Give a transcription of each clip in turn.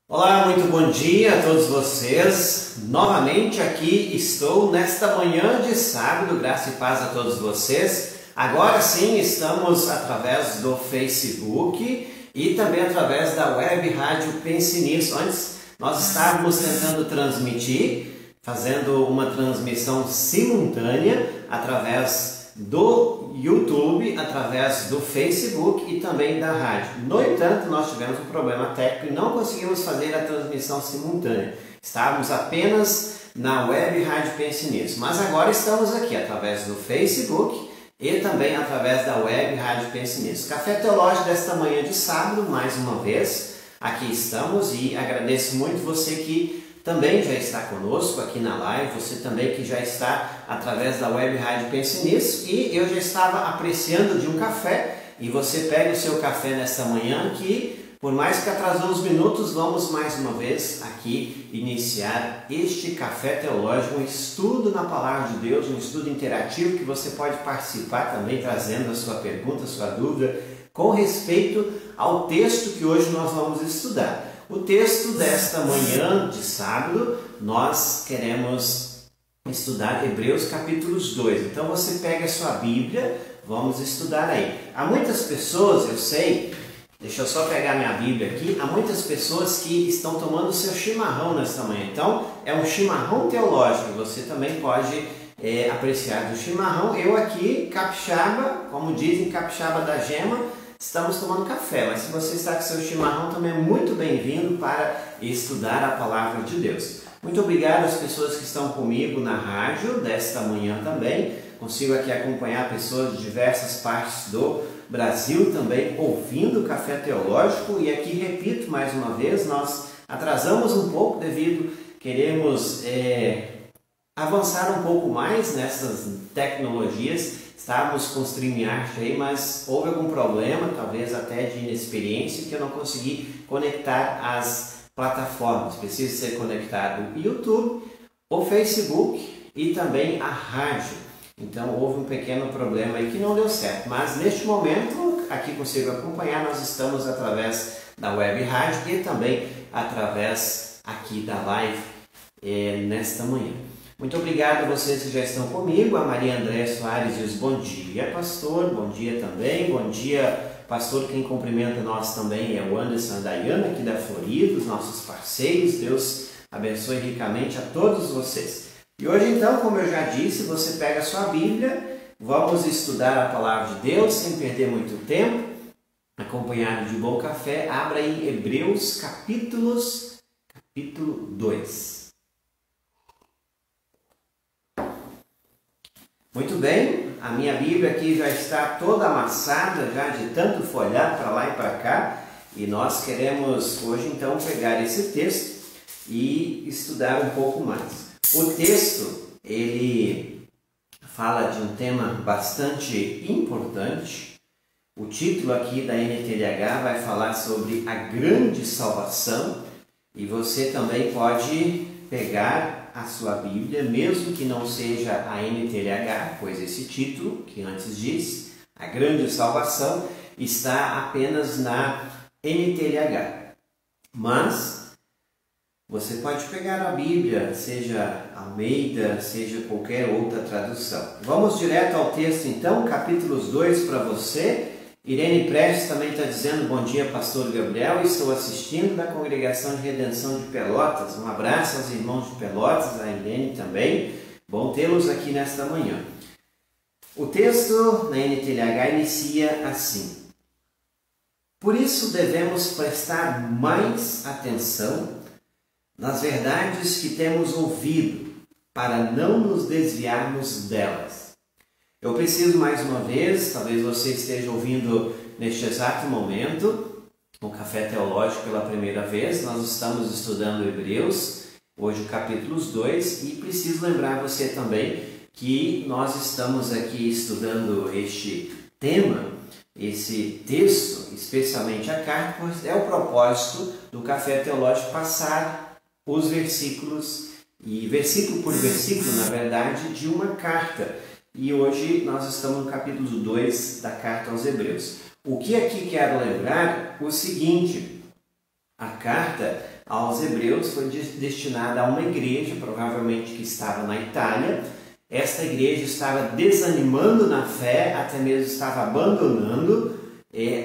Olá, muito bom dia a todos vocês. Novamente aqui estou nesta manhã de sábado, graça e paz a todos vocês. Agora sim estamos através do Facebook e também através da web rádio Pense Nisso. Antes nós estávamos tentando transmitir, fazendo uma transmissão simultânea através do YouTube, através do Facebook e também da rádio. No entanto, nós tivemos um problema técnico e não conseguimos fazer a transmissão simultânea. Estávamos apenas na web rádio Pense Nisso, mas agora estamos aqui através do Facebook e também através da web rádio Pense Nisso. Café Teológico desta manhã de sábado, mais uma vez, aqui estamos e agradeço muito você que também já está conosco aqui na live, você também que já está através da web rádio Pense Nisso, e eu já estava apreciando de um café, e você pega o seu café nesta manhã que, por mais que atrasou uns minutos, vamos mais uma vez aqui iniciar este Café Teológico, um estudo na Palavra de Deus, um estudo interativo que você pode participar também, trazendo a sua pergunta, a sua dúvida, com respeito ao texto que hoje nós vamos estudar. O texto desta manhã de sábado, nós queremos estudar Hebreus capítulos 2. Então você pega a sua Bíblia, vamos estudar aí. Há muitas pessoas, eu sei, deixa eu só pegar minha Bíblia aqui, há muitas pessoas que estão tomando o seu chimarrão nesta manhã. Então é um chimarrão teológico, você também pode apreciar do chimarrão. Eu aqui, capixaba, como dizem, capixaba da gema, estamos tomando café, mas se você está com seu chimarrão, também é muito bem-vindo para estudar a Palavra de Deus. Muito obrigado às pessoas que estão comigo na rádio desta manhã também. Consigo aqui acompanhar pessoas de diversas partes do Brasil também ouvindo o Café Teológico. E aqui, repito mais uma vez, nós atrasamos um pouco devido, queremos avançar um pouco mais nessas tecnologias. Estávamos com o StreamYard aí, mas houve algum problema, talvez até de inexperiência, que eu não consegui conectar as plataformas. Precisa ser conectado o YouTube, o Facebook e também a rádio. Então houve um pequeno problema aí que não deu certo. Mas neste momento, aqui consigo acompanhar, nós estamos através da web rádio e também através aqui da live nesta manhã. Muito obrigado a vocês que já estão comigo. A Maria André Soares diz bom dia, pastor. Bom dia também. Bom dia, pastor. Quem cumprimenta nós também é o Anderson e a Dayana, aqui da Florida, os nossos parceiros. Deus abençoe ricamente a todos vocês. E hoje, então, como eu já disse, você pega a sua Bíblia, vamos estudar a Palavra de Deus sem perder muito tempo, acompanhado de bom café. Abra aí Hebreus capítulo 2. Muito bem, a minha Bíblia aqui já está toda amassada, já de tanto folhar para lá e para cá, e nós queremos hoje então pegar esse texto e estudar um pouco mais. O texto, ele fala de um tema bastante importante. O título aqui da NTLH vai falar sobre a grande salvação, e você também pode pegar a sua Bíblia, mesmo que não seja a NTLH, pois esse título, que antes diz, a grande salvação, está apenas na NTLH. Mas você pode pegar a Bíblia, seja Almeida, seja qualquer outra tradução. Vamos direto ao texto então, capítulos 2 para você. Irene Prestes também está dizendo bom dia, pastor Gabriel, estou assistindo da Congregação de Redenção de Pelotas. Um abraço aos irmãos de Pelotas, a Irene também. Bom tê-los aqui nesta manhã. O texto na NTLH inicia assim: por isso devemos prestar mais atenção nas verdades que temos ouvido, para não nos desviarmos delas. Eu preciso mais uma vez, talvez você esteja ouvindo neste exato momento, o Café Teológico pela primeira vez. Nós estamos estudando Hebreus, hoje o capítulo 2, e preciso lembrar você também que nós estamos aqui estudando este tema, esse texto, especialmente a carta, pois é o propósito do Café Teológico passar os versículos, e versículo por versículo, na verdade, de uma carta. E hoje nós estamos no capítulo 2 da carta aos Hebreus. O que aqui quero lembrar? O seguinte: A carta aos Hebreus foi destinada a uma igreja, provavelmente que estava na Itália. Esta igreja estava desanimando na fé, até mesmo estava abandonando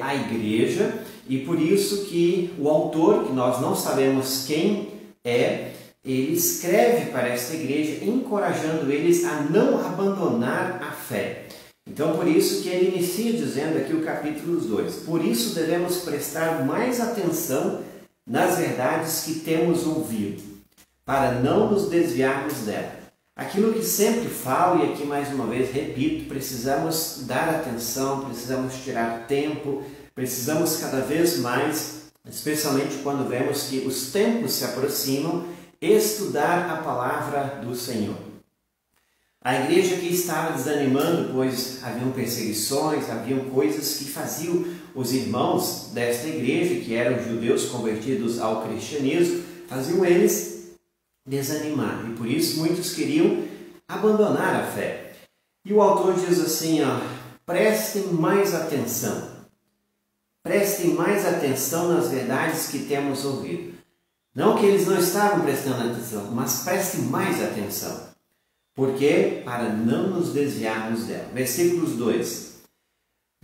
a igreja, e por isso que o autor, que nós não sabemos quem é, ele escreve para esta igreja, encorajando eles a não abandonar a fé. Então, por isso que ele inicia dizendo aqui o capítulo 2. Por isso devemos prestar mais atenção nas verdades que temos ouvido, para não nos desviarmos dela. Aquilo que sempre falo, e aqui mais uma vez repito, precisamos dar atenção, precisamos tirar tempo, precisamos cada vez mais, especialmente quando vemos que os tempos se aproximam, estudar a palavra do Senhor. A igreja que estava desanimando, pois haviam perseguições, haviam coisas que faziam os irmãos desta igreja, que eram judeus convertidos ao cristianismo, faziam eles desanimar. E por isso muitos queriam abandonar a fé. E o autor diz assim, prestem mais atenção. Prestem mais atenção nas verdades que temos ouvido. Não que eles não estavam prestando atenção, mas prestem mais atenção. Porque para não nos desviarmos dela. Versículos 2.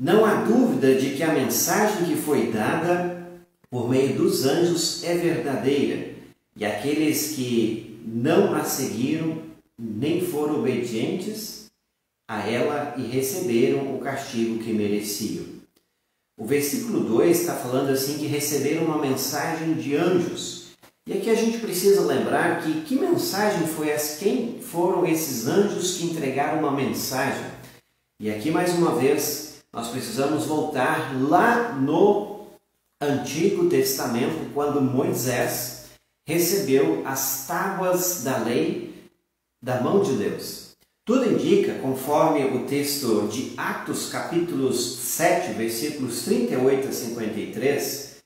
Não há dúvida de que a mensagem que foi dada por meio dos anjos é verdadeira, e aqueles que não a seguiram nem foram obedientes a ela e receberam o castigo que mereciam. O versículo 2 está falando assim que receberam uma mensagem de anjos. E aqui a gente precisa lembrar que mensagem foi essa? Quem foram esses anjos que entregaram uma mensagem? E aqui mais uma vez nós precisamos voltar lá no Antigo Testamento, quando Moisés recebeu as tábuas da lei da mão de Deus. Tudo indica, conforme o texto de Atos capítulos 7, versículos 38 a 53,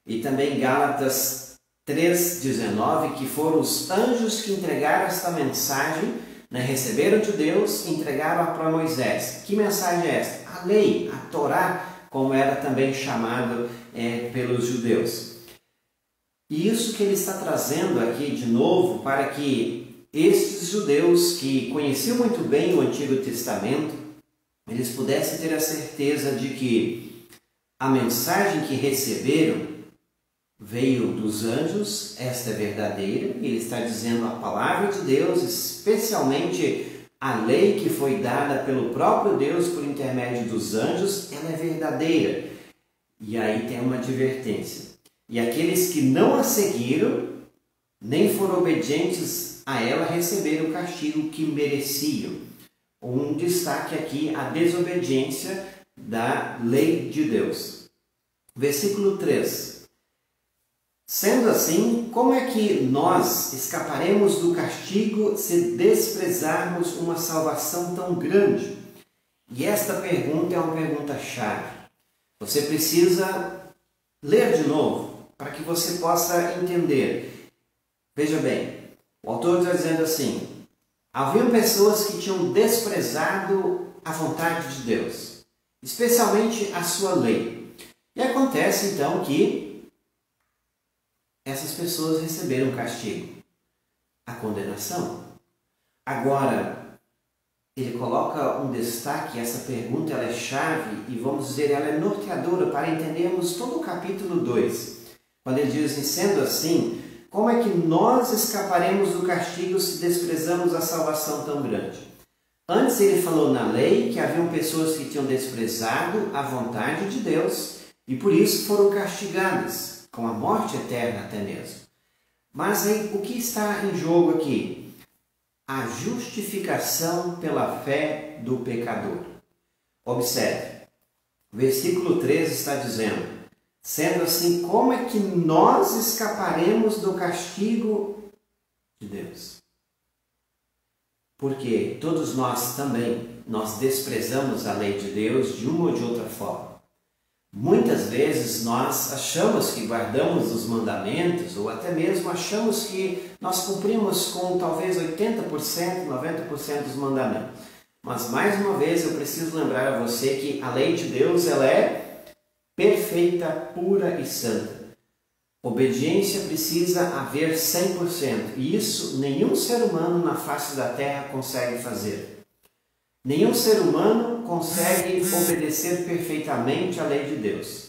e também Gálatas 3,19, que foram os anjos que entregaram esta mensagem, receberam de Deus e entregaram para Moisés. Que mensagem é esta? A lei, a Torá, como era também chamado pelos judeus. E isso que ele está trazendo aqui de novo, para que estes judeus que conheciam muito bem o Antigo Testamento, eles pudessem ter a certeza de que a mensagem que receberam veio dos anjos, esta é verdadeira. Ele está dizendo a palavra de Deus, especialmente a lei que foi dada pelo próprio Deus por intermédio dos anjos, ela é verdadeira. E aí tem uma advertência. E aqueles que não a seguiram, nem foram obedientes a ela, receberam o castigo que mereciam. Um destaque aqui, a desobediência da lei de Deus. Versículo 3. Sendo assim, como é que nós escaparemos do castigo se desprezarmos uma salvação tão grande? E esta pergunta é uma pergunta-chave. Você precisa ler de novo, para que você possa entender. Veja bem, o autor está dizendo assim, haviam pessoas que tinham desprezado a vontade de Deus, especialmente a sua lei. E acontece então que essas pessoas receberam castigo, a condenação. Agora, ele coloca um destaque, essa pergunta ela é chave e vamos dizer, ela é norteadora para entendermos todo o capítulo 2. Quando ele diz assim, sendo assim, como é que nós escaparemos do castigo se desprezamos a salvação tão grande? Antes ele falou na lei que haviam pessoas que tinham desprezado a vontade de Deus e por isso foram castigadas, com a morte eterna até mesmo. Mas aí, o que está em jogo aqui? A justificação pela fé do pecador. Observe, o versículo 13 está dizendo, sendo assim, como é que nós escaparemos do castigo de Deus? Porque todos nós também, nós desprezamos a lei de Deus de uma ou de outra forma. Muitas vezes nós achamos que guardamos os mandamentos ou até mesmo achamos que nós cumprimos com talvez 80%, 90% dos mandamentos. Mas mais uma vez eu preciso lembrar a você que a lei de Deus ela é perfeita, pura e santa. Obediência precisa haver 100%, e isso nenhum ser humano na face da terra consegue fazer. Nenhum ser humano consegue obedecer perfeitamente à lei de Deus.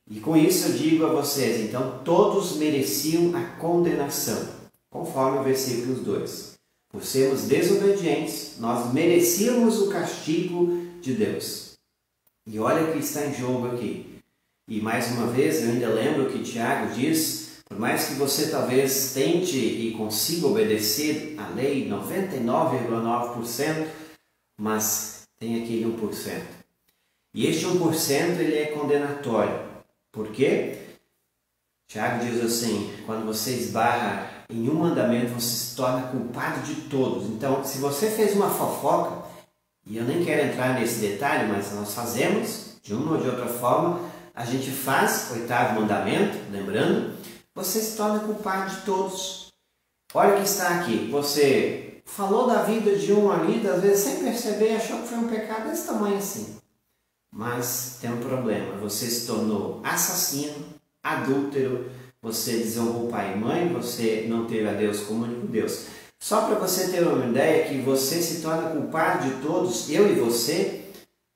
E com isso eu digo a vocês, então todos mereciam a condenação, conforme o versículo 2. Por sermos desobedientes, nós merecíamos o castigo de Deus. E olha o que está em jogo aqui. E mais uma vez, eu ainda lembro que Tiago diz, por mais que você talvez tente e consiga obedecer a lei 99,9%, mas tem aquele 1%. E este 1% ele é condenatório. Por quê? Tiago diz assim, quando você esbarra em um mandamento, você se torna culpado de todos. Então, se você fez uma fofoca, e eu nem quero entrar nesse detalhe, mas nós fazemos, de uma ou de outra forma, a gente faz o 8º mandamento, lembrando, você se torna culpado de todos. Olha o que está aqui, você falou da vida de um ali, às vezes sem perceber, achou que foi um pecado desse tamanho assim. Mas tem um problema, você se tornou assassino, adúltero, você desonrou pai e mãe, você não teve a Deus como único Deus. Só para você ter uma ideia que você se torna culpado de todos, eu e você,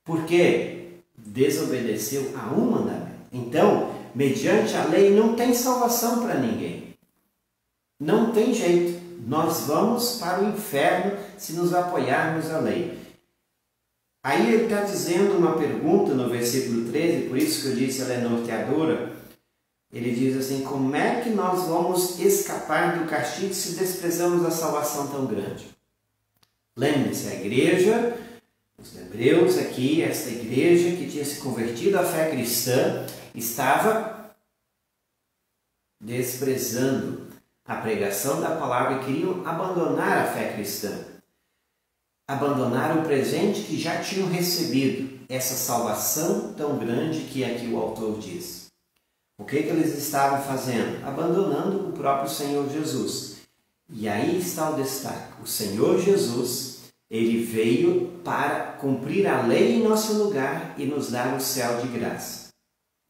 porque desobedeceu a um mandamento. Então, mediante a lei não tem salvação para ninguém. Não tem jeito. Nós vamos para o inferno se nos apoiarmos à lei. Aí ele está dizendo uma pergunta no versículo 13, por isso que eu disse ela é norteadora. Ele diz assim, como é que nós vamos escapar do castigo se desprezamos a salvação tão grande? Lembre-se, a igreja, os hebreus aqui, esta igreja que tinha se convertido à fé cristã, estava desprezando a pregação da palavra e queriam abandonar a fé cristã. Abandonar o presente que já tinham recebido, essa salvação tão grande que aqui o autor diz. O que eles estavam fazendo? Abandonando o próprio Senhor Jesus. E aí está o destaque. O Senhor Jesus, ele veio para cumprir a lei em nosso lugar e nos dar o céu de graça.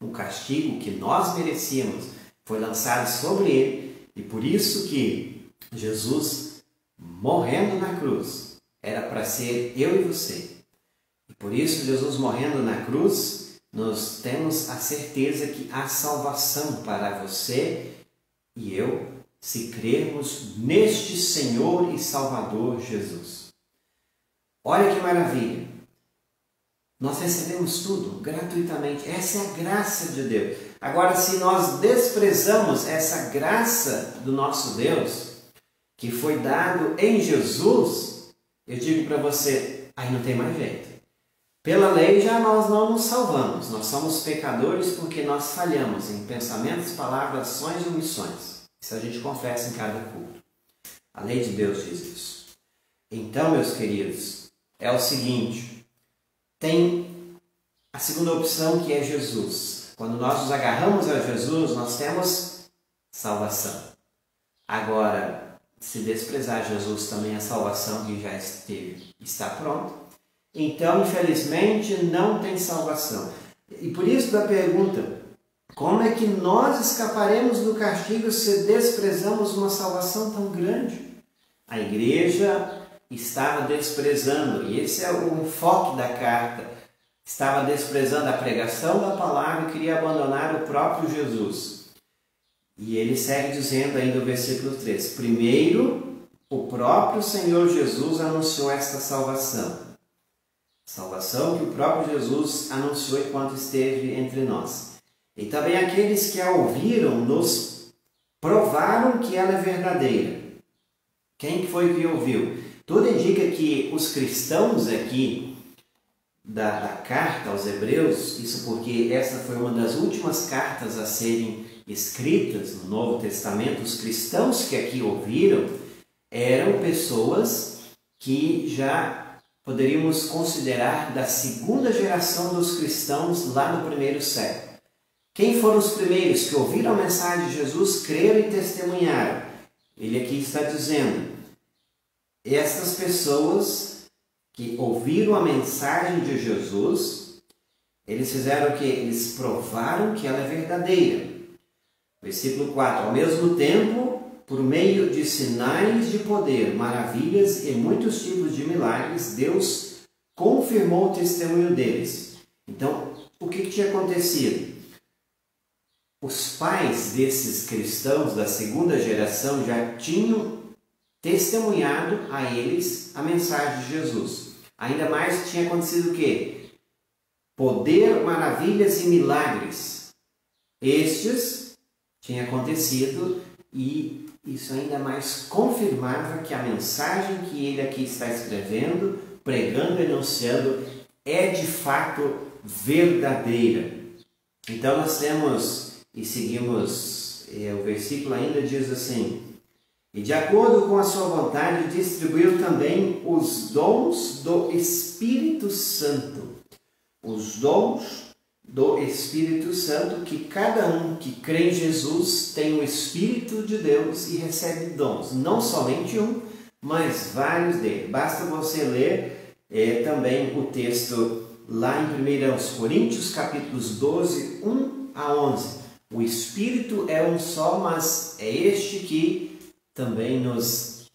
O castigo que nós merecíamos foi lançado sobre ele, e por isso que Jesus, morrendo na cruz, era para ser eu e você. E por isso Jesus morrendo na cruz, nós temos a certeza que há salvação para você e eu, se crermos neste Senhor e Salvador Jesus. Olha que maravilha! Nós recebemos tudo gratuitamente. Essa é a graça de Deus. Agora, se nós desprezamos essa graça do nosso Deus, que foi dado em Jesus, eu digo para você, aí não tem mais jeito. Pela lei já nós não nos salvamos. Nós somos pecadores porque nós falhamos em pensamentos, palavras, ações e omissões. Isso a gente confessa em cada culto. A lei de Deus diz isso. Então, meus queridos, é o seguinte, tem a segunda opção que é Jesus. Quando nós nos agarramos a Jesus, nós temos salvação. Agora, se desprezar Jesus também a salvação que já está pronta, então, infelizmente, não tem salvação. E por isso da pergunta, como é que nós escaparemos do castigo se desprezamos uma salvação tão grande? A igreja estava desprezando, e esse é o enfoque da carta, estava desprezando a pregação da palavra e queria abandonar o próprio Jesus. E ele segue dizendo ainda no versículo 3, primeiro, o próprio Senhor Jesus anunciou esta salvação. Salvação que o próprio Jesus anunciou enquanto esteve entre nós. E também aqueles que a ouviram nos provaram que ela é verdadeira. Quem foi que ouviu? Tudo indica que os cristãos aqui da carta aos Hebreus, isso porque essa foi uma das últimas cartas a serem escritas no Novo Testamento, os cristãos que aqui ouviram eram pessoas que já poderíamos considerar da segunda geração dos cristãos lá no primeiro século. Quem foram os primeiros que ouviram a mensagem de Jesus, creram e testemunharam? Ele aqui está dizendo, estas pessoas que ouviram a mensagem de Jesus, eles fizeram o quê? Eles provaram que ela é verdadeira. Versículo 4. Ao mesmo tempo, por meio de sinais de poder, maravilhas e muitos tipos de milagres, Deus confirmou o testemunho deles. Então, o que tinha acontecido? Os pais desses cristãos da segunda geração já tinham testemunhado a eles a mensagem de Jesus. Ainda mais tinha acontecido o quê? Poder, maravilhas e milagres. Estes tinha acontecido e isso ainda mais confirmava que a mensagem que ele aqui está escrevendo, pregando e anunciando é de fato verdadeira. Então nós temos e seguimos, o versículo ainda diz assim: e de acordo com a sua vontade distribuiu também os dons do Espírito Santo. Os dons do Espírito Santo, que cada um que crê em Jesus tem o Espírito de Deus e recebe dons. Não somente um, mas vários deles. Basta você ler também o texto lá em 1 Coríntios, capítulos 12, 1 a 11. O Espírito é um só, mas é este que também nos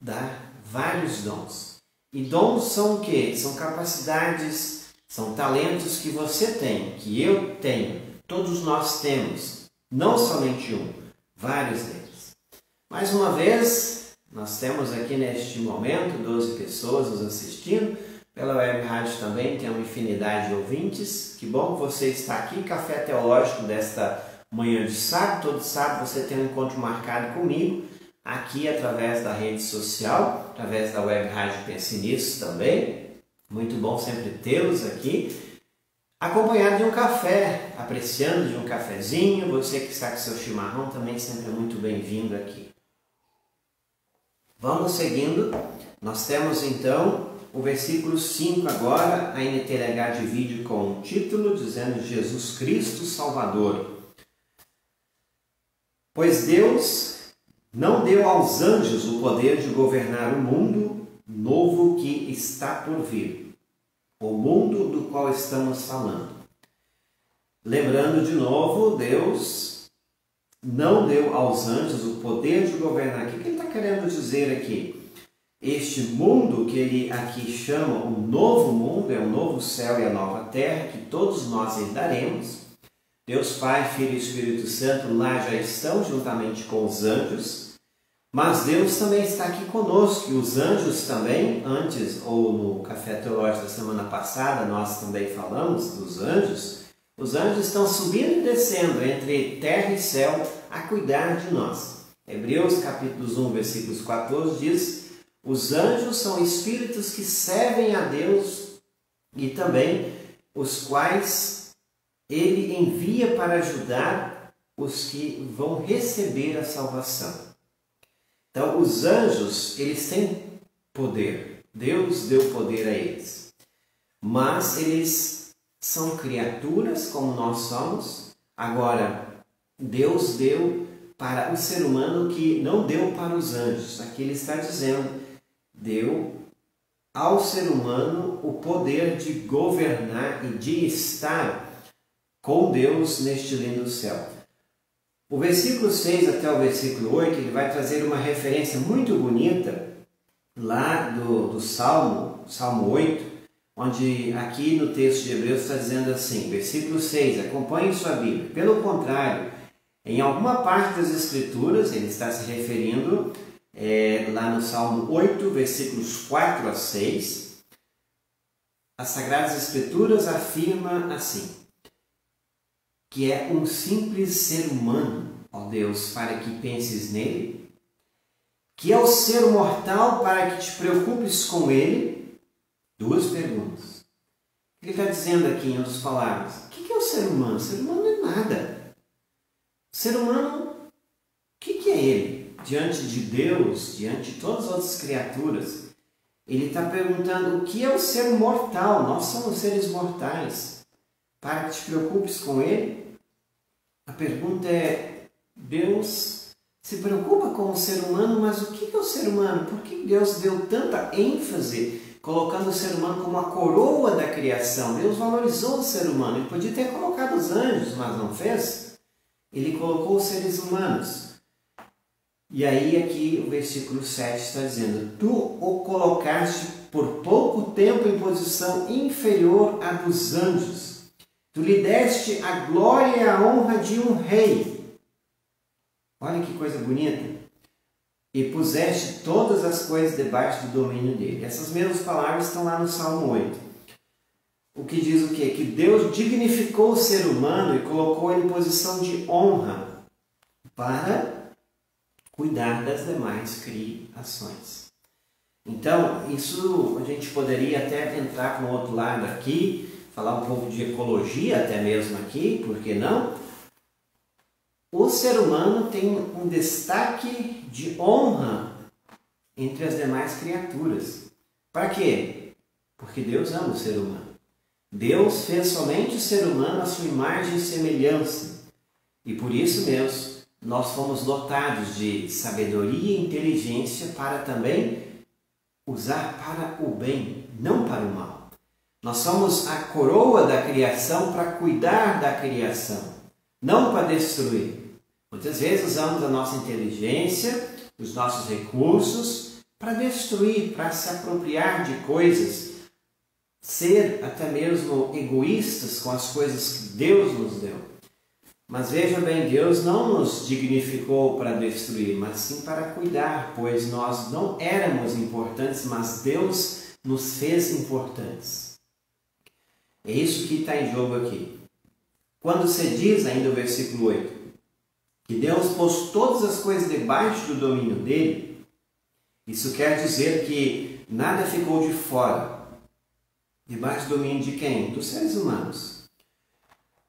dá vários dons. E dons são o quê? São capacidades, são talentos que você tem, que eu tenho, todos nós temos, não somente um, vários deles. Mais uma vez, nós temos aqui neste momento 12 pessoas nos assistindo, pela web rádio também tem uma infinidade de ouvintes. Que bom que você está aqui, Café Teológico desta manhã de sábado. Todo sábado você tem um encontro marcado comigo, aqui através da rede social, através da web rádio Pense Nisso também. Muito bom sempre tê-los aqui, acompanhado de um café, apreciando de um cafezinho. Você que está com seu chimarrão também sempre é muito bem-vindo aqui. Vamos seguindo. Nós temos então o versículo 5 agora, a NTLH de vídeo com o título dizendo Jesus Cristo Salvador. Pois Deus não deu aos anjos o poder de governar o mundo novo que está por vir, o mundo do qual estamos falando. Lembrando de novo, Deus não deu aos anjos o poder de governar. O que ele está querendo dizer aqui? Este mundo que ele aqui chama o novo mundo, é o novo céu e a nova terra, que todos nós herdaremos. Deus Pai, Filho e Espírito Santo lá já estão juntamente com os anjos. Mas Deus também está aqui conosco, e os anjos também, antes ou no Café Teológico da semana passada, nós também falamos dos anjos. Os anjos estão subindo e descendo entre terra e céu a cuidar de nós. Hebreus capítulo 1, versículos 14 diz: os anjos são espíritos que servem a Deus e também os quais ele envia para ajudar os que vão receber a salvação. Então, os anjos, eles têm poder. Deus deu poder a eles. Mas eles são criaturas como nós somos. Agora, Deus deu para o ser humano que não deu para os anjos. Aqui ele está dizendo, deu ao ser humano o poder de governar e de estar com Deus neste lindo céu. O versículo 6 até o versículo 8, ele vai trazer uma referência muito bonita lá do Salmo 8, onde aqui no texto de Hebreus está dizendo assim, versículo 6, acompanhe sua Bíblia. Pelo contrário, em alguma parte das Escrituras, ele está se referindo lá no Salmo 8, versículos 4 a 6, as Sagradas Escrituras afirmam assim, que é um simples ser humano, ó Deus, para que penses nele, que é o ser mortal para que te preocupes com ele. Duas perguntas. Ele está dizendo aqui em outras palavras, o que é o ser humano? O ser humano não é nada. O ser humano, o que é ele? Diante de Deus, diante de todas as outras criaturas, ele está perguntando o que é o ser mortal. Nós somos seres mortais. Para que te preocupes com ele? A pergunta é, Deus se preocupa com o ser humano, mas o que é o ser humano? Por que Deus deu tanta ênfase colocando o ser humano como a coroa da criação? Deus valorizou o ser humano. Ele podia ter colocado os anjos, mas não fez. Ele colocou os seres humanos. E aí aqui o versículo 7 está dizendo: tu o colocaste por pouco tempo em posição inferior à dos anjos. Tu lhe deste a glória e a honra de um rei. Olha que coisa bonita. E puseste todas as coisas debaixo do domínio dele. Essas mesmas palavras estão lá no Salmo 8. O que diz o quê? Que Deus dignificou o ser humano e colocou ele em posição de honra para cuidar das demais criações. Então, isso a gente poderia até entrar para um outro lado aqui, falar um pouco de ecologia até mesmo aqui, por que não? O ser humano tem um destaque de honra entre as demais criaturas. Para quê? Porque Deus ama o ser humano. Deus fez somente o ser humano à sua imagem e semelhança. E por isso mesmo, nós fomos dotados de sabedoria e inteligência para também usar para o bem, não para o mal. Nós somos a coroa da criação para cuidar da criação, não para destruir. Muitas vezes usamos a nossa inteligência, os nossos recursos para destruir, para se apropriar de coisas, ser até mesmo egoístas com as coisas que Deus nos deu. Mas veja bem, Deus não nos dignificou para destruir, mas sim para cuidar, pois nós não éramos importantes, mas Deus nos fez importantes. É isso que está em jogo aqui. Quando se diz ainda o versículo 8, que Deus pôs todas as coisas debaixo do domínio dele, isso quer dizer que nada ficou de fora. Debaixo do domínio de quem? Dos seres humanos.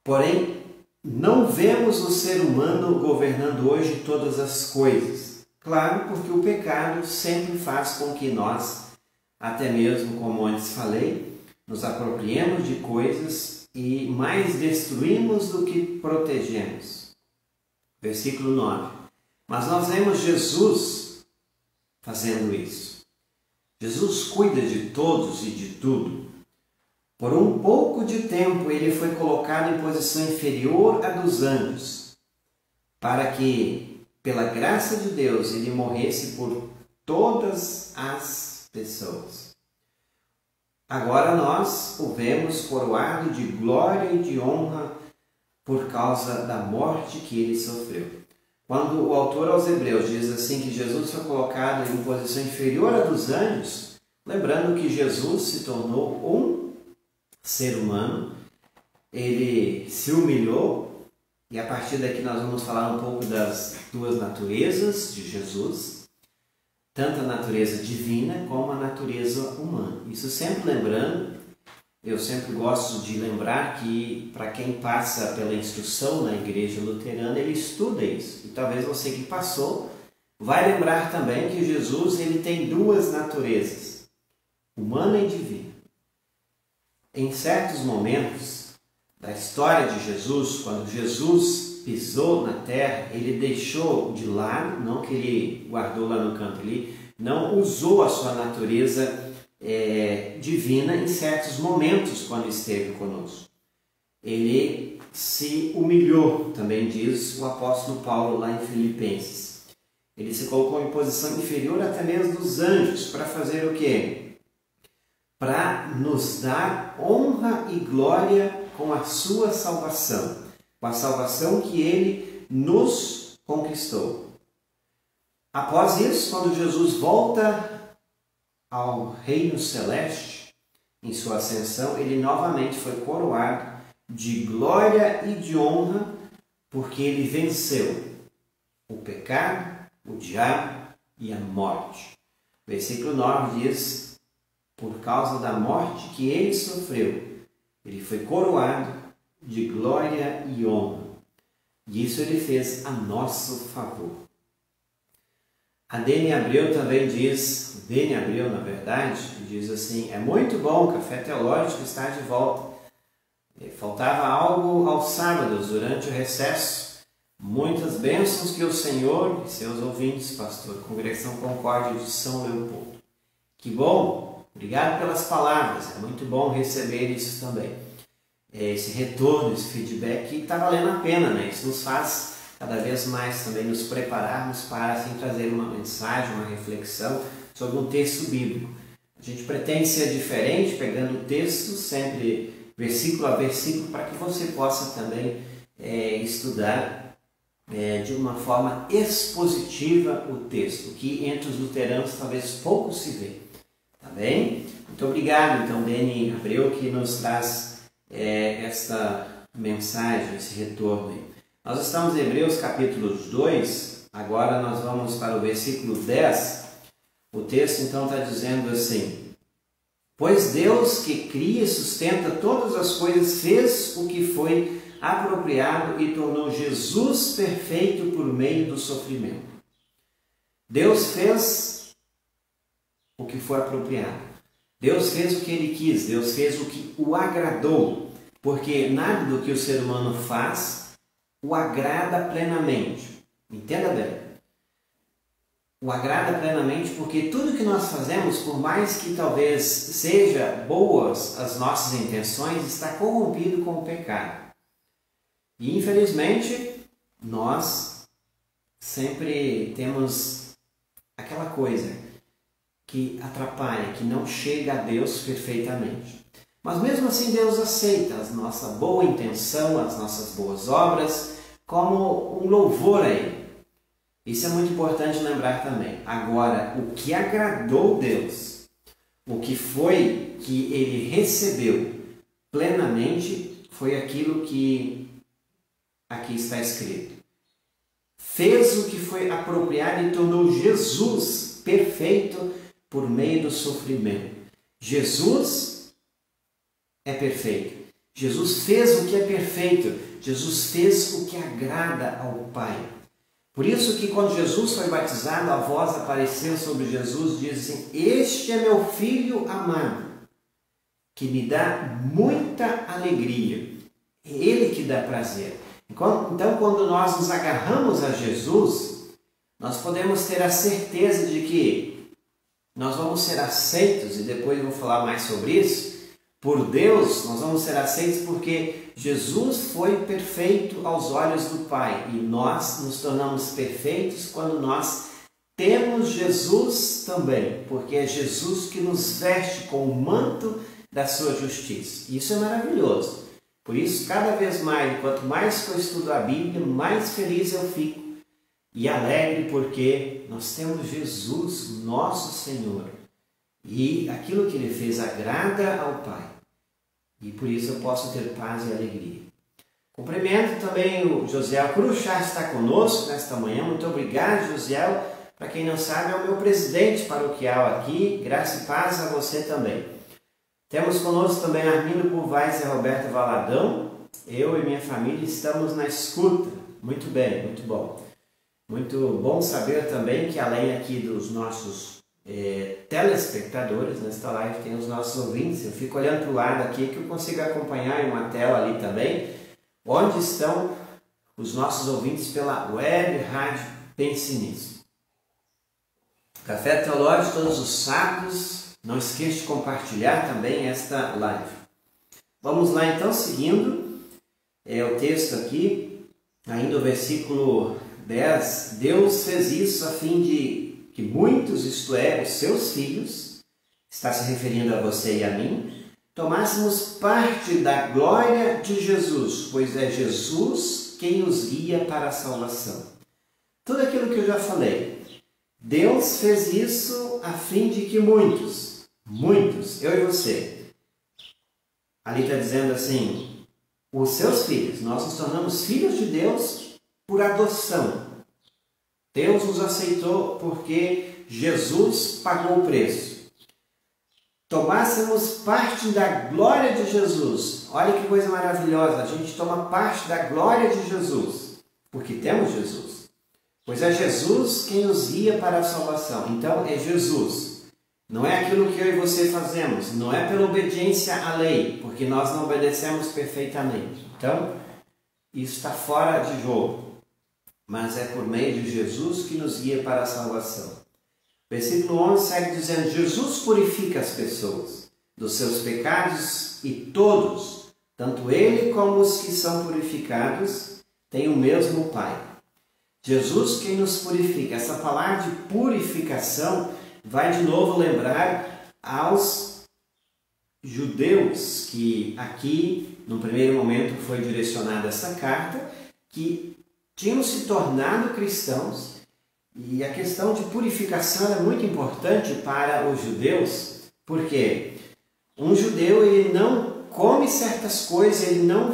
Porém, não vemos o ser humano governando hoje todas as coisas. Claro, porque o pecado sempre faz com que nós, até mesmo como antes falei, nos apropriemos de coisas e mais destruímos do que protegemos. Versículo 9. Mas nós vemos Jesus fazendo isso. Jesus cuida de todos e de tudo. Por um pouco de tempo ele foi colocado em posição inferior à dos anjos, para que, pela graça de Deus, ele morresse por todas as pessoas. Agora nós o vemos coroado de glória e de honra por causa da morte que ele sofreu. Quando o autor aos Hebreus diz assim que Jesus foi colocado em posição inferior à dos anjos, lembrando que Jesus se tornou um ser humano, ele se humilhou, e a partir daqui nós vamos falar um pouco das duas naturezas de Jesus, tanto a natureza divina como a natureza humana. Isso sempre lembrando, eu sempre gosto de lembrar que para quem passa pela instrução na igreja luterana, ele estuda isso. E talvez você que passou vai lembrar também que Jesus ele tem duas naturezas, humana e divina. Em certos momentos da história de Jesus, quando Jesus pisou na terra, ele deixou de lado, não que ele guardou lá no canto, ele não usou a sua natureza divina em certos momentos quando esteve conosco. Ele se humilhou, também diz o apóstolo Paulo lá em Filipenses. Ele se colocou em posição inferior até mesmo dos anjos para fazer o quê? Para nos dar honra e glória com a sua salvação, com a salvação que ele nos conquistou. Após isso, quando Jesus volta ao reino celeste, em sua ascensão, ele novamente foi coroado de glória e de honra, porque ele venceu o pecado, o diabo e a morte. Versículo 9 diz: por causa da morte que ele sofreu, ele foi coroado de glória e honra. E isso ele fez a nosso favor. A Dene Abreu também diz, Dene Abreu na verdade, diz assim: é muito bom, o Café Teológico está de volta. Faltava algo aos sábados durante o recesso. Muitas bênçãos que o Senhor e seus ouvintes, pastor, Congregação Concórdia de São Leopoldo. Que bom! Obrigado pelas palavras, é muito bom receber isso também. Esse retorno, esse feedback, está valendo a pena, né? Isso nos faz cada vez mais também nos prepararmos para assim trazer uma mensagem, uma reflexão sobre um texto bíblico. A gente pretende ser diferente, pegando o texto sempre versículo a versículo, para que você possa também estudar de uma forma expositiva o texto, que entre os luteranos talvez pouco se vê. Tá bem? Muito obrigado, então, Deni Abreu, que nos traz esta mensagem, esse retorno aí. Nós estamos em Hebreus capítulo 2, agora nós vamos para o versículo 10. O texto então está dizendo assim: pois Deus que cria e sustenta todas as coisas fez o que foi apropriado e tornou Jesus perfeito por meio do sofrimento. Deus fez o que foi apropriado. Deus fez o que Ele quis. Deus fez o que o agradou. Porque nada do que o ser humano faz o agrada plenamente. Entenda bem. O agrada plenamente porque tudo que nós fazemos, por mais que talvez seja boas as nossas intenções, está corrompido com o pecado. E infelizmente, nós sempre temos aquela coisa que atrapalha, que não chega a Deus perfeitamente. Mas mesmo assim Deus aceita a nossa boa intenção, as nossas boas obras, como um louvor a Ele. Isso é muito importante lembrar também. Agora, o que agradou Deus, o que foi que Ele recebeu plenamente, foi aquilo que aqui está escrito. Fez o que foi apropriado e tornou Jesus perfeito por meio do sofrimento. Jesus é perfeito. Jesus fez o que é perfeito. Jesus fez o que agrada ao Pai. Por isso que quando Jesus foi batizado, a voz apareceu sobre Jesus, diz assim: este é meu Filho amado, que me dá muita alegria. É Ele que dá prazer. Então, quando nós nos agarramos a Jesus, nós podemos ter a certeza de que nós vamos ser aceitos, e depois eu vou falar mais sobre isso, por Deus. Nós vamos ser aceitos porque Jesus foi perfeito aos olhos do Pai, e nós nos tornamos perfeitos quando nós temos Jesus também, porque é Jesus que nos veste com o manto da sua justiça. Isso é maravilhoso. Por isso, cada vez mais, quanto mais eu estudo a Bíblia, mais feliz eu fico e alegre, porque nós temos Jesus, nosso Senhor, e aquilo que Ele fez agrada ao Pai. E por isso eu posso ter paz e alegria. Cumprimento também o Josiel Cruz, já está conosco nesta manhã. Muito obrigado, Josiel. Para quem não sabe, é o meu presidente paroquial aqui. Graça e paz a você também. Temos conosco também Armindo Pulvais e Roberto Valadão. Eu e minha família estamos na escuta. Muito bem, muito bom. Muito bom saber também que além aqui dos nossos telespectadores, nesta live tem os nossos ouvintes. Eu fico olhando para o lado aqui que eu consigo acompanhar em uma tela ali também, onde estão os nossos ouvintes pela web rádio Pense Nisso. Café Teológico todos os sábados. Não esqueça de compartilhar também esta live. Vamos lá então, seguindo o texto aqui, ainda o versículo 10. Deus fez isso a fim de que muitos, isto é, os seus filhos, está se referindo a você e a mim, tomássemos parte da glória de Jesus, pois é Jesus quem nos guia para a salvação. Tudo aquilo que eu já falei, Deus fez isso a fim de que muitos, eu e você, ali está dizendo assim, os seus filhos, nós nos tornamos filhos de Deus por adoção. Deus nos aceitou porque Jesus pagou o preço. Tomássemos parte da glória de Jesus. Olha que coisa maravilhosa, a gente toma parte da glória de Jesus, porque temos Jesus. Pois é Jesus quem nos guia para a salvação. Então é Jesus. Não é aquilo que eu e você fazemos, não é pela obediência à lei, porque nós não obedecemos perfeitamente. Então, isso está fora de jogo. Mas é por meio de Jesus que nos guia para a salvação. Versículo 11 segue dizendo: Jesus purifica as pessoas dos seus pecados e todos, tanto ele como os que são purificados, têm o mesmo Pai. Jesus quem nos purifica. Essa palavra de purificação vai de novo lembrar aos judeus, que aqui, no primeiro momento, foi direcionada essa carta, que tinham se tornado cristãos, e a questão de purificação é muito importante para os judeus, porque um judeu ele não come certas coisas, ele não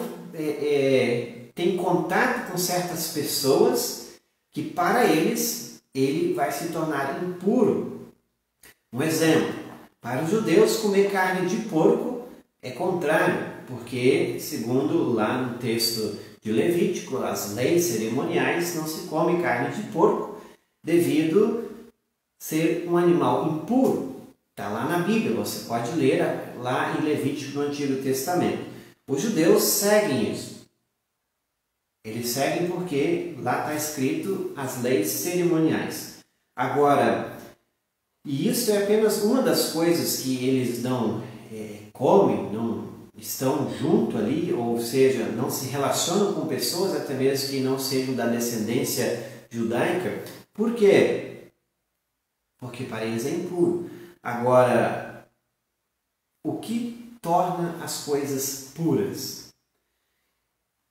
tem contato com certas pessoas que para eles ele vai se tornar impuro. Um exemplo, para os judeus comer carne de porco é contrário, porque segundo lá no texto de Levítico, as leis cerimoniais, não se come carne de porco devido ser um animal impuro. Está lá na Bíblia, você pode ler lá em Levítico no Antigo Testamento. Os judeus seguem isso. Eles seguem porque lá está escrito as leis cerimoniais. Agora, e isso é apenas uma das coisas que eles não comem, não estão junto ali, ou seja, não se relacionam com pessoas até mesmo que não sejam da descendência judaica. Por quê? Porque para eles é impuro. Agora, o que torna as coisas puras?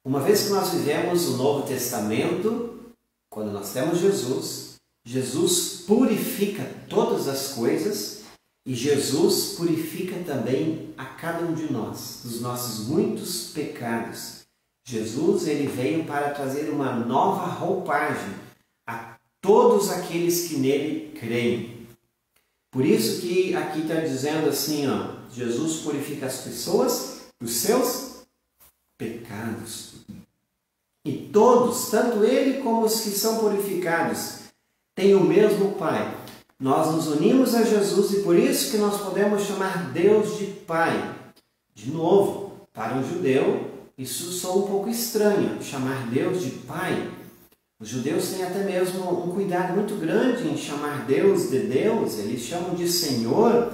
Uma vez que nós vivemos o Novo Testamento, quando nós temos Jesus, Jesus purifica todas as coisas e Jesus purifica também a cada um de nós, dos nossos muitos pecados. Jesus ele veio para trazer uma nova roupagem a todos aqueles que nele creem. Por isso que aqui está dizendo assim, ó, Jesus purifica as pessoas dos seus pecados. E todos, tanto ele como os que são purificados, têm o mesmo Pai. Nós nos unimos a Jesus e por isso que nós podemos chamar Deus de Pai. De novo, para um judeu, isso soa um pouco estranho, chamar Deus de Pai. Os judeus têm até mesmo um cuidado muito grande em chamar Deus de Deus, eles chamam de Senhor.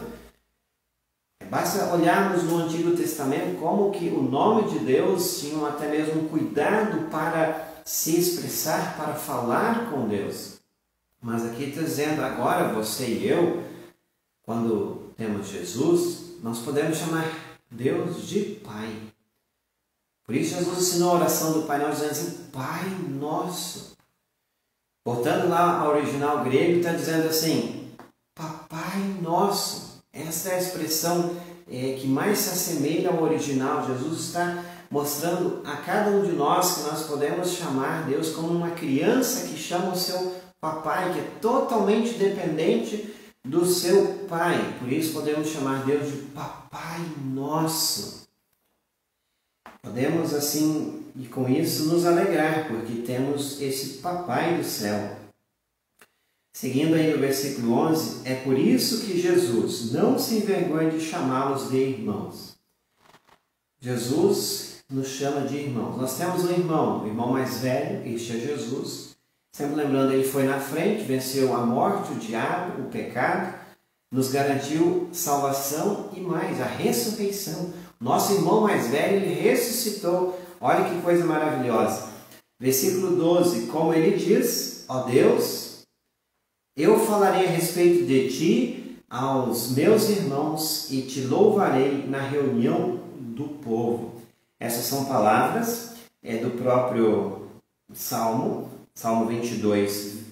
Basta olharmos no Antigo Testamento como que o nome de Deus tinha até mesmo um cuidado para se expressar, para falar com Deus. Mas aqui está dizendo, agora você e eu, quando temos Jesus, nós podemos chamar Deus de Pai. Por isso Jesus ensinou a oração do Pai Nosso, dizendo assim, Pai Nosso. Voltando lá ao original grego, está dizendo assim, Papai Nosso. Essa é a expressão que mais se assemelha ao original. Jesus está mostrando a cada um de nós que nós podemos chamar Deus como uma criança que chama o seu papai, que é totalmente dependente do seu pai. Por isso podemos chamar Deus de Papai Nosso. Podemos assim, e com isso, nos alegrar, porque temos esse Papai do céu. Seguindo aí no versículo 11, é por isso que Jesus não se envergonha de chamá-los de irmãos. Jesus nos chama de irmãos. Nós temos um irmão, o irmão mais velho, este é Jesus. Sempre lembrando, ele foi na frente, venceu a morte, o diabo, o pecado, nos garantiu salvação e mais, a ressurreição. Nosso irmão mais velho, ele ressuscitou. Olha que coisa maravilhosa. Versículo 12, como ele diz, ó Deus, eu falarei a respeito de ti aos meus irmãos e te louvarei na reunião do povo. Essas são palavras do próprio Salmo 22,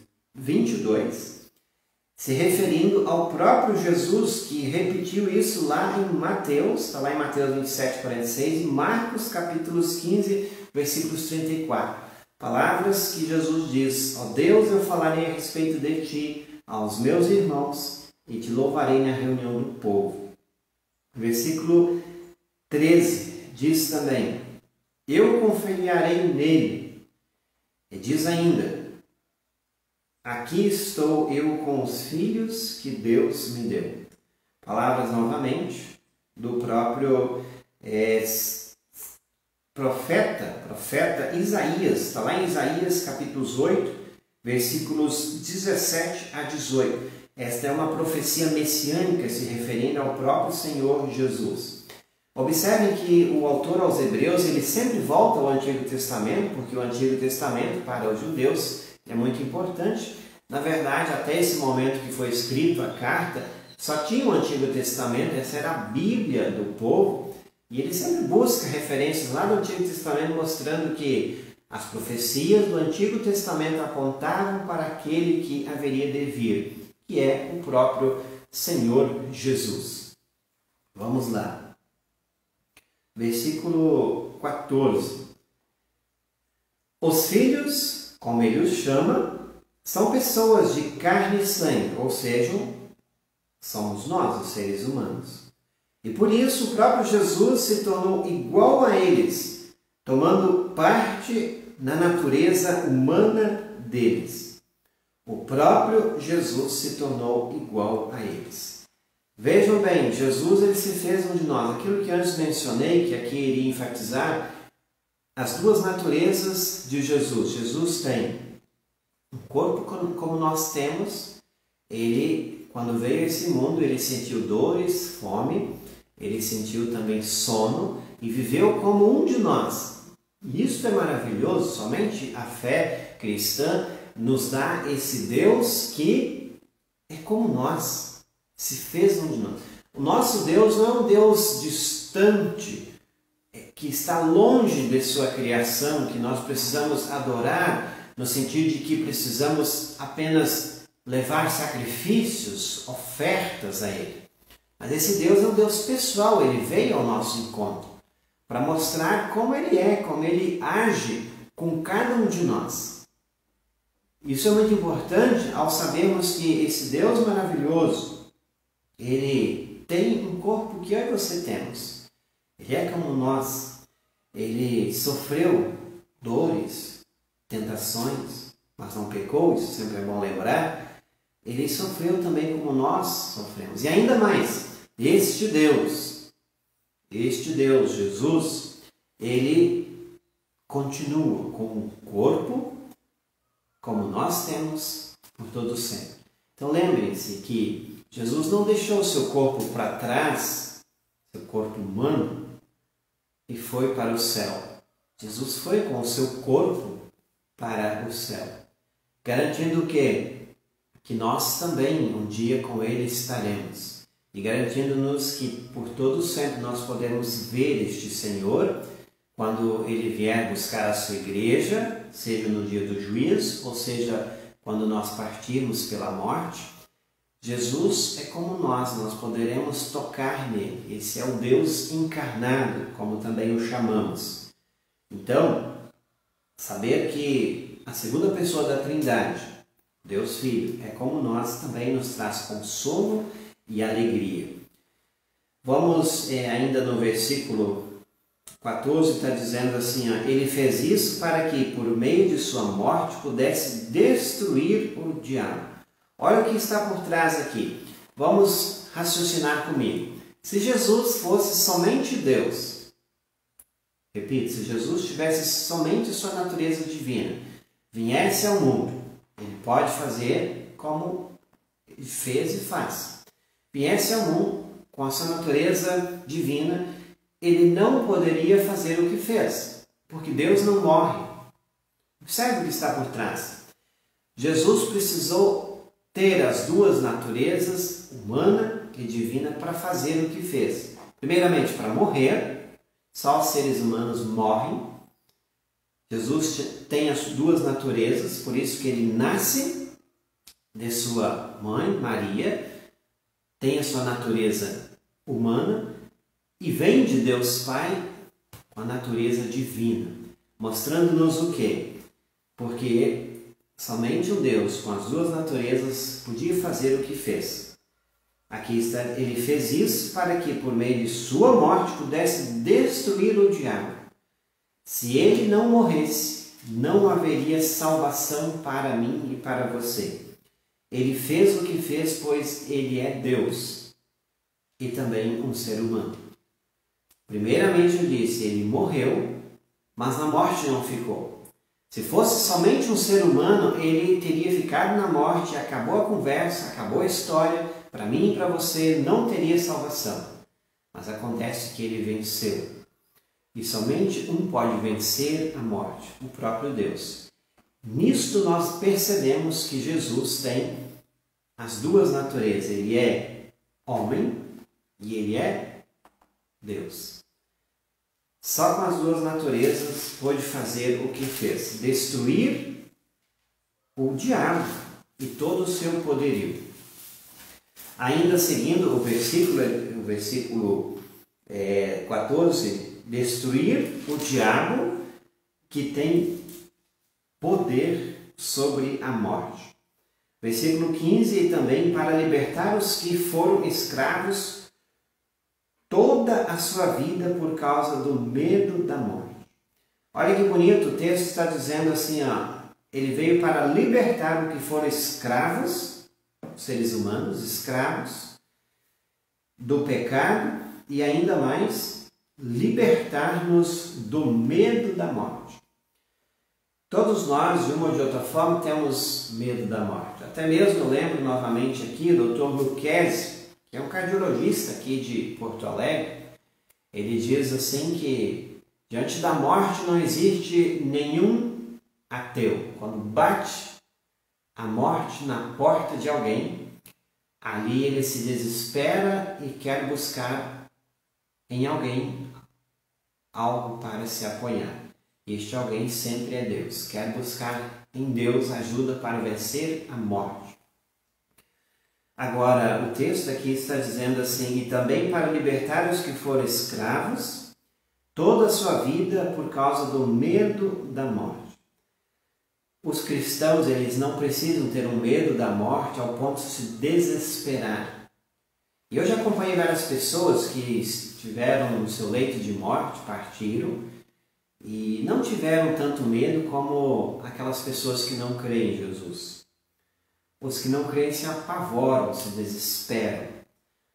se referindo ao próprio Jesus, que repetiu isso lá em Mateus, está lá em Mateus 27, 46, e Marcos capítulos 15, versículos 34. Palavras que Jesus diz, ó Deus, eu falarei a respeito de ti aos meus irmãos e te louvarei na reunião do povo. Versículo 13 diz também, eu confiarei nele. E diz ainda, aqui estou eu com os filhos que Deus me deu. Palavras novamente do próprio profeta Isaías, está lá em Isaías capítulos 8, versículos 17 a 18. Esta é uma profecia messiânica se referindo ao próprio Senhor Jesus. Observem que o autor aos Hebreus, ele sempre volta ao Antigo Testamento, porque o Antigo Testamento para os judeus é muito importante. Na verdade, até esse momento que foi escrito a carta, só tinha o Antigo Testamento, essa era a Bíblia do povo, e ele sempre busca referências lá do Antigo Testamento mostrando que as profecias do Antigo Testamento apontavam para aquele que haveria de vir, que é o próprio Senhor Jesus. Vamos lá. Versículo 14. Os filhos, como ele os chama, são pessoas de carne e sangue, ou seja, somos nós, os seres humanos. E por isso o próprio Jesus se tornou igual a eles, tomando parte na natureza humana deles. O próprio Jesus se tornou igual a eles. Vejam bem, Jesus ele se fez um de nós. Aquilo que antes mencionei, que aqui iria enfatizar, as duas naturezas de Jesus. Jesus tem um corpo como nós temos. Ele, quando veio a esse mundo, ele sentiu dores, fome, ele sentiu também sono e viveu como um de nós. Isso é maravilhoso, somente a fé cristã nos dá esse Deus que é como nós, se fez um de nós. O nosso Deus não é um Deus distante, que está longe de sua criação, que nós precisamos adorar, no sentido de que precisamos apenas levar sacrifícios, ofertas a Ele. Mas esse Deus é um Deus pessoal, Ele veio ao nosso encontro para mostrar como Ele é, como Ele age com cada um de nós. Isso é muito importante ao sabermos que esse Deus maravilhoso, Ele tem um corpo que eu e você temos. Ele é como nós. Ele sofreu dores, tentações, mas não pecou, isso sempre é bom lembrar. Ele sofreu também como nós sofremos. E ainda mais, este Deus, Jesus, ele continua com o corpo como nós temos por todo sempre. Então lembrem-se que Jesus não deixou o seu corpo para trás, seu corpo humano, e foi para o céu. Jesus foi com o seu corpo para o céu, garantindo que nós também um dia com Ele estaremos, e garantindo-nos que por todo sempre nós podemos ver este Senhor quando Ele vier buscar a sua igreja, seja no dia do juízo, ou seja, quando nós partirmos pela morte. Jesus é como nós poderemos tocar nele. Esse é o Deus encarnado, como também o chamamos. Então, saber que a segunda pessoa da Trindade, Deus Filho, é como nós, também nos traz consolo e alegria. Vamos ainda no versículo 14, está dizendo assim, ele fez isso para que, por meio de sua morte, pudesse destruir o diabo. Olha o que está por trás aqui. Vamos raciocinar comigo. Se Jesus fosse somente Deus, repito, se Jesus tivesse somente sua natureza divina, viesse ao mundo, ele pode fazer como ele fez e faz. Viesse ao mundo com a sua natureza divina, ele não poderia fazer o que fez, porque Deus não morre. Observe o que está por trás. Jesus precisou ter as duas naturezas, humana e divina, para fazer o que fez. Primeiramente, para morrer, só os seres humanos morrem. Jesus tem as duas naturezas, por isso que ele nasce de sua mãe, Maria, tem a sua natureza humana e vem de Deus Pai com a natureza divina, mostrando-nos o quê? Porque somente um Deus com as duas naturezas podia fazer o que fez. Aqui está, ele fez isso para que, por meio de sua morte, pudesse destruir o diabo. Se ele não morresse, não haveria salvação para mim e para você. Ele fez o que fez, pois ele é Deus e também um ser humano. Primeiramente eu disse, ele morreu, mas na morte não ficou. Se fosse somente um ser humano, ele teria ficado na morte, acabou a conversa, acabou a história, para mim e para você não teria salvação. Mas acontece que ele venceu. E somente um pode vencer a morte, o próprio Deus. Nisto nós percebemos que Jesus tem as duas naturezas. Ele é homem e ele é Deus. Só com as duas naturezas pôde fazer o que fez: destruir o diabo e todo o seu poderio. Ainda seguindo o versículo 14, destruir o diabo que tem poder sobre a morte. Versículo 15, e também para libertar os que foram escravos toda a sua vida por causa do medo da morte. Olha que bonito, o texto está dizendo assim, ele veio para libertar os que foram escravos, seres humanos, escravos do pecado e ainda mais libertar-nos do medo da morte. Todos nós, de uma ou de outra forma, temos medo da morte. Até mesmo eu lembro novamente aqui o Dr. Lucchesi, que é um cardiologista aqui de Porto Alegre. Ele diz assim que diante da morte não existe nenhum ateu. Quando bate a morte na porta de alguém, ali ele se desespera e quer buscar em alguém algo para se apoiar. Este alguém sempre é Deus. Quer buscar em Deus ajuda para vencer a morte. Agora, o texto aqui está dizendo assim, e também para libertar os que foram escravos toda a sua vida por causa do medo da morte. Os cristãos, eles não precisam ter um medo da morte ao ponto de se desesperar. E eu já acompanhei várias pessoas que estiveram no seu leito de morte, partiram, e não tiveram tanto medo como aquelas pessoas que não creem em Jesus. Os que não creem se apavoram, se desesperam.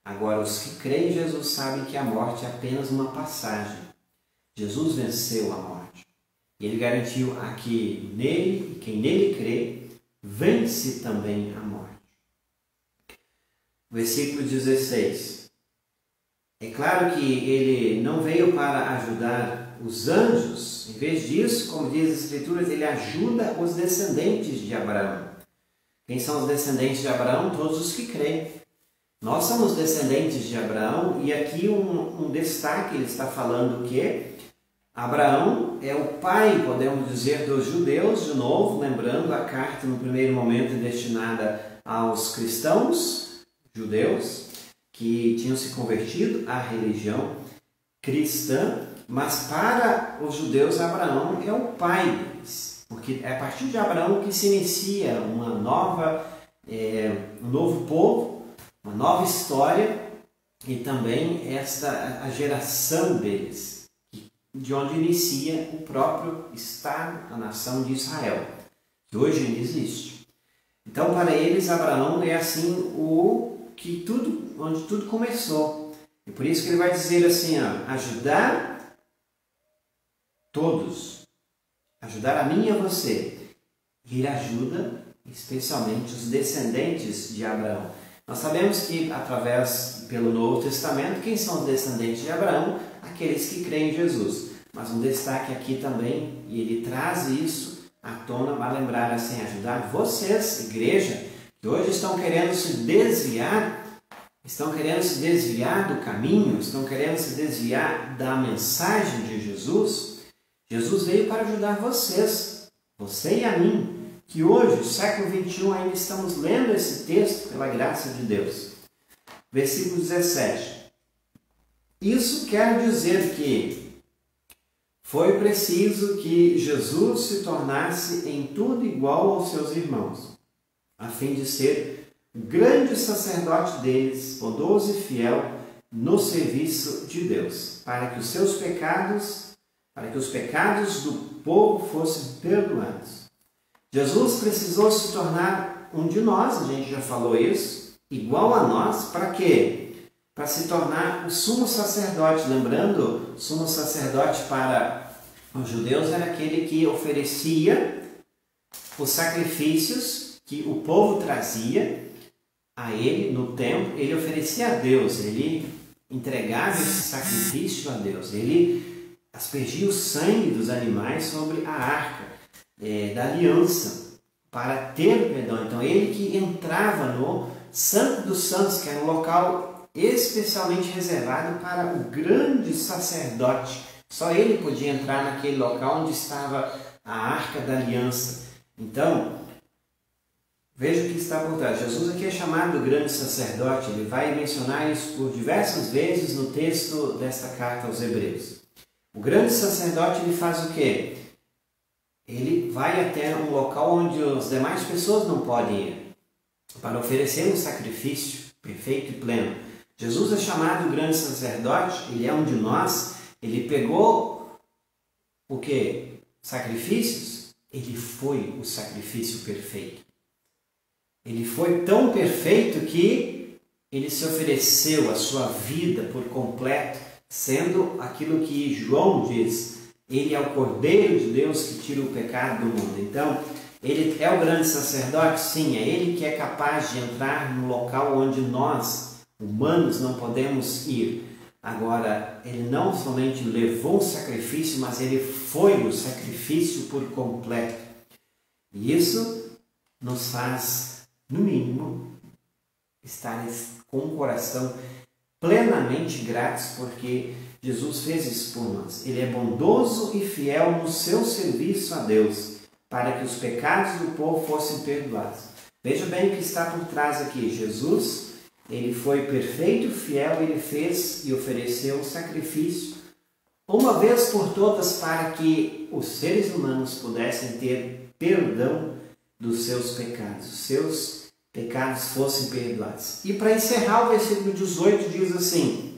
Agora, os que creem em Jesus sabem que a morte é apenas uma passagem. Jesus venceu a morte. E ele garantiu a que nele, e quem nele crê, vence também a morte. Versículo 16. É claro que ele não veio para ajudar os anjos. Em vez disso, como diz as Escrituras, ele ajuda os descendentes de Abraão. Quem são os descendentes de Abraão? Todos os que creem. Nós somos descendentes de Abraão e aqui um destaque, ele está falando que Abraão é o pai, podemos dizer, dos judeus, de novo, lembrando a carta no primeiro momento destinada aos cristãos judeus que tinham se convertido à religião cristã, mas para os judeus Abraão é o pai deles, porque é a partir de Abraão que se inicia um novo povo, uma nova história e também a geração deles, de onde inicia o próprio Estado, a nação de Israel, que hoje ainda existe. Então, para eles, Abraão é assim onde tudo começou. E por isso que ele vai dizer assim, ajudar todos, ajudar a mim e a você. E ele ajuda especialmente os descendentes de Abraão. Nós sabemos que, pelo Novo Testamento, quem são os descendentes de Abraão? Aqueles que creem em Jesus. Mas um destaque aqui também, e ele traz isso à tona para lembrar assim, ajudar vocês, igreja, que hoje estão querendo se desviar do caminho, estão querendo se desviar da mensagem de Jesus. Jesus veio para ajudar vocês, você e a mim, que hoje, no século XXI, ainda estamos lendo esse texto pela graça de Deus. Versículo 17. Isso quer dizer que foi preciso que Jesus se tornasse em tudo igual aos seus irmãos, a fim de ser o grande sacerdote deles, bondoso e fiel no serviço de Deus, para que os pecados do povo fossem perdoados. Jesus precisou se tornar um de nós, a gente já falou isso, igual a nós, para quê? Para se tornar o sumo sacerdote. Lembrando, o sumo sacerdote para os judeus era aquele que oferecia os sacrifícios que o povo trazia a ele no templo. Ele oferecia a Deus, ele entregava esse sacrifício a Deus, ele aspergia o sangue dos animais sobre a arca. da aliança para ter o perdão. Então ele que entrava no Santo dos Santos, que era um local especialmente reservado para o grande sacerdote. Só ele podia entrar naquele local onde estava a Arca da Aliança. Então, veja o que está por trás. Jesus aqui é chamado grande sacerdote. Ele vai mencionar isso por diversas vezes no texto desta carta aos Hebreus. O grande sacerdote, ele faz o quê? Ele vai até um local onde as demais pessoas não podem ir, para oferecer um sacrifício perfeito e pleno. Jesus é chamado grande sacerdote, ele é um de nós. Ele pegou o quê? Sacrifícios? Ele foi o sacrifício perfeito. Ele foi tão perfeito que ele se ofereceu a sua vida por completo, sendo aquilo que João diz, ele é o Cordeiro de Deus que tira o pecado do mundo. Então, ele é o grande sacerdote? Sim, é ele que é capaz de entrar no local onde nós, humanos, não podemos ir. Agora, ele não somente levou o sacrifício, mas ele foi o sacrifício por completo. E isso nos faz, no mínimo, estar com o coração plenamente gratos, porque Jesus fez isso por nós. Ele é bondoso e fiel no seu serviço a Deus, para que os pecados do povo fossem perdoados. Veja bem o que está por trás aqui. Jesus, ele foi perfeito, fiel, ele fez e ofereceu um sacrifício uma vez por todas para que os seres humanos pudessem ter perdão dos seus pecados. Os seus pecados fossem perdoados. E para encerrar, o versículo 18 diz assim: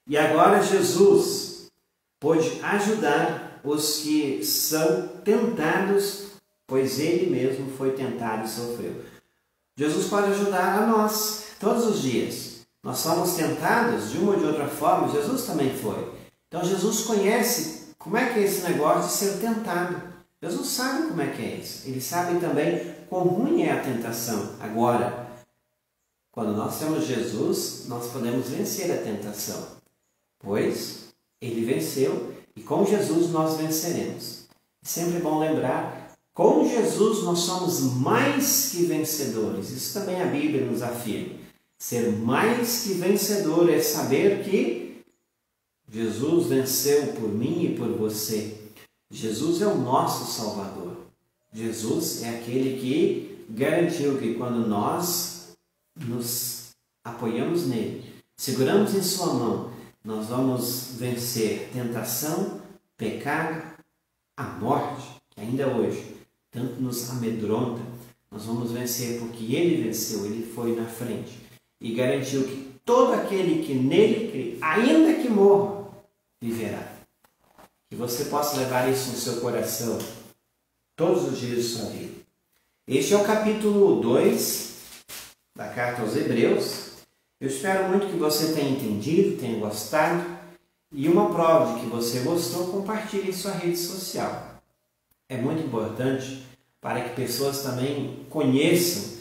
e agora Jesus pôde ajudar os que são tentados, pois ele mesmo foi tentado e sofreu. Jesus pode ajudar a nós todos os dias. Nós somos tentados de uma ou de outra forma, Jesus também foi. Então Jesus conhece como é que é esse negócio de ser tentado. Jesus sabe como é que é isso. Ele sabe também quão ruim é a tentação. Agora, quando nós temos Jesus, nós podemos vencer a tentação, pois ele venceu e com Jesus nós venceremos. É sempre bom lembrar, com Jesus nós somos mais que vencedores. Isso também a Bíblia nos afirma. Ser mais que vencedor é saber que Jesus venceu por mim e por você. Jesus é o nosso Salvador. Jesus é aquele que garantiu que quando nós nos apoiamos nele, seguramos em sua mão, nós vamos vencer tentação, pecado, a morte, que ainda hoje tanto nos amedronta. Nós vamos vencer porque ele venceu, ele foi na frente e garantiu que todo aquele que nele crê, ainda que morra, viverá. Que você possa levar isso no seu coração todos os dias de sua vida. Este é o capítulo 2 da carta aos Hebreus. Eu espero muito que você tenha entendido, tenha gostado. E uma prova de que você gostou, compartilhe em sua rede social. É muito importante para que pessoas também conheçam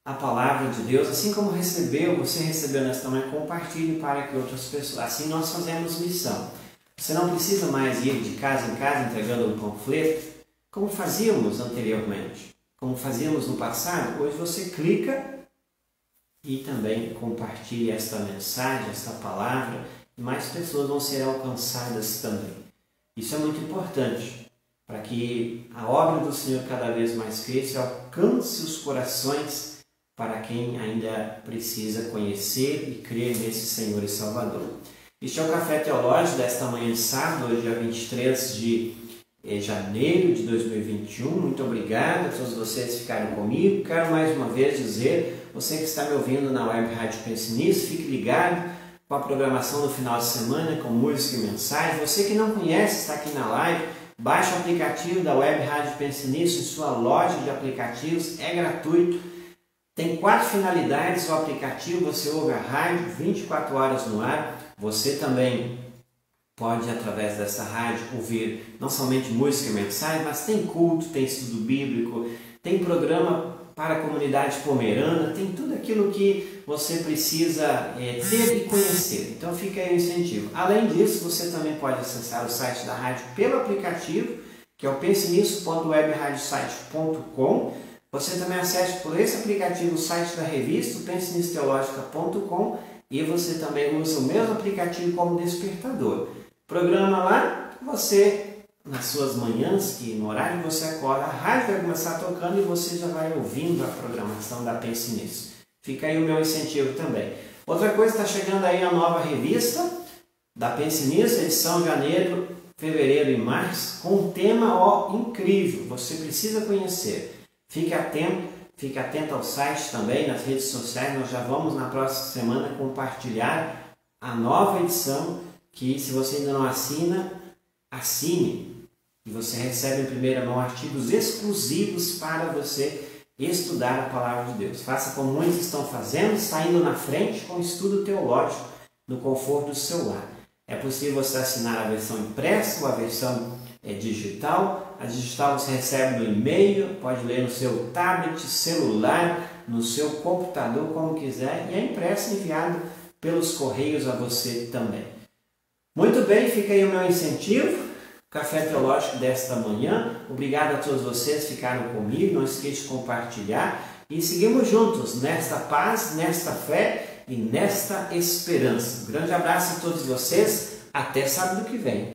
a palavra de Deus, assim como você recebeu nesta manhã, compartilhe para que outras pessoas. Assim nós fazemos missão. Você não precisa mais ir de casa em casa entregando um panfleto, como fazíamos anteriormente, como fazíamos no passado. Hoje você clica e também compartilha esta mensagem, esta palavra, e mais pessoas vão ser alcançadas também. Isso é muito importante, para que a obra do Senhor cada vez mais cresça e alcance os corações para quem ainda precisa conhecer e crer nesse Senhor e Salvador. Este é o Café Teológico desta manhã de sábado, hoje é dia 23 de janeiro de 2021. Muito obrigado a todos vocês que ficaram comigo. Quero mais uma vez dizer, você que está me ouvindo na Web Rádio Pense Nisso, fique ligado com a programação do final de semana, com música e mensagem. Você que não conhece, está aqui na live, baixe o aplicativo da Web Rádio Pense Nisso em sua loja de aplicativos, é gratuito. Tem 4 finalidades o aplicativo, você ouve a rádio 24 horas no ar. Você também pode, através dessa rádio, ouvir não somente música e mensagem, mas tem culto, tem estudo bíblico, tem programa para a comunidade pomerana, tem tudo aquilo que você precisa ter e conhecer. Então fica aí o incentivo. Além disso, você também pode acessar o site da rádio pelo aplicativo, que é o pensenisso.webradiosite.com. Você também acessa por esse aplicativo o site da revista, o pensenissoteologica.com, e você também usa o mesmo aplicativo como despertador. Programa lá, você, nas suas manhãs, que no horário que você acorda, a rádio vai começar tocando e você já vai ouvindo a programação da Pense Nisso. Fica aí o meu incentivo também. Outra coisa, está chegando aí a nova revista da Pense Nisso, edição janeiro, fevereiro e março, com um tema incrível, você precisa conhecer. Fique atento ao site também, nas redes sociais. Nós já vamos na próxima semana compartilhar a nova edição, que se você ainda não assina, assine. E você recebe em primeira mão artigos exclusivos para você estudar a Palavra de Deus. Faça como muitos estão fazendo, saindo na frente com estudo teológico no conforto do seu lar. É possível você assinar a versão impressa ou a versão digital. A digital você recebe no e-mail, pode ler no seu tablet, celular, no seu computador, como quiser, e é impressa e enviado pelos correios a você também. Muito bem, fica aí o meu incentivo, Café Teológico desta manhã. Obrigado a todos vocês que ficaram comigo, não esqueça de compartilhar e seguimos juntos nesta paz, nesta fé e nesta esperança. Um grande abraço a todos vocês, até sábado que vem.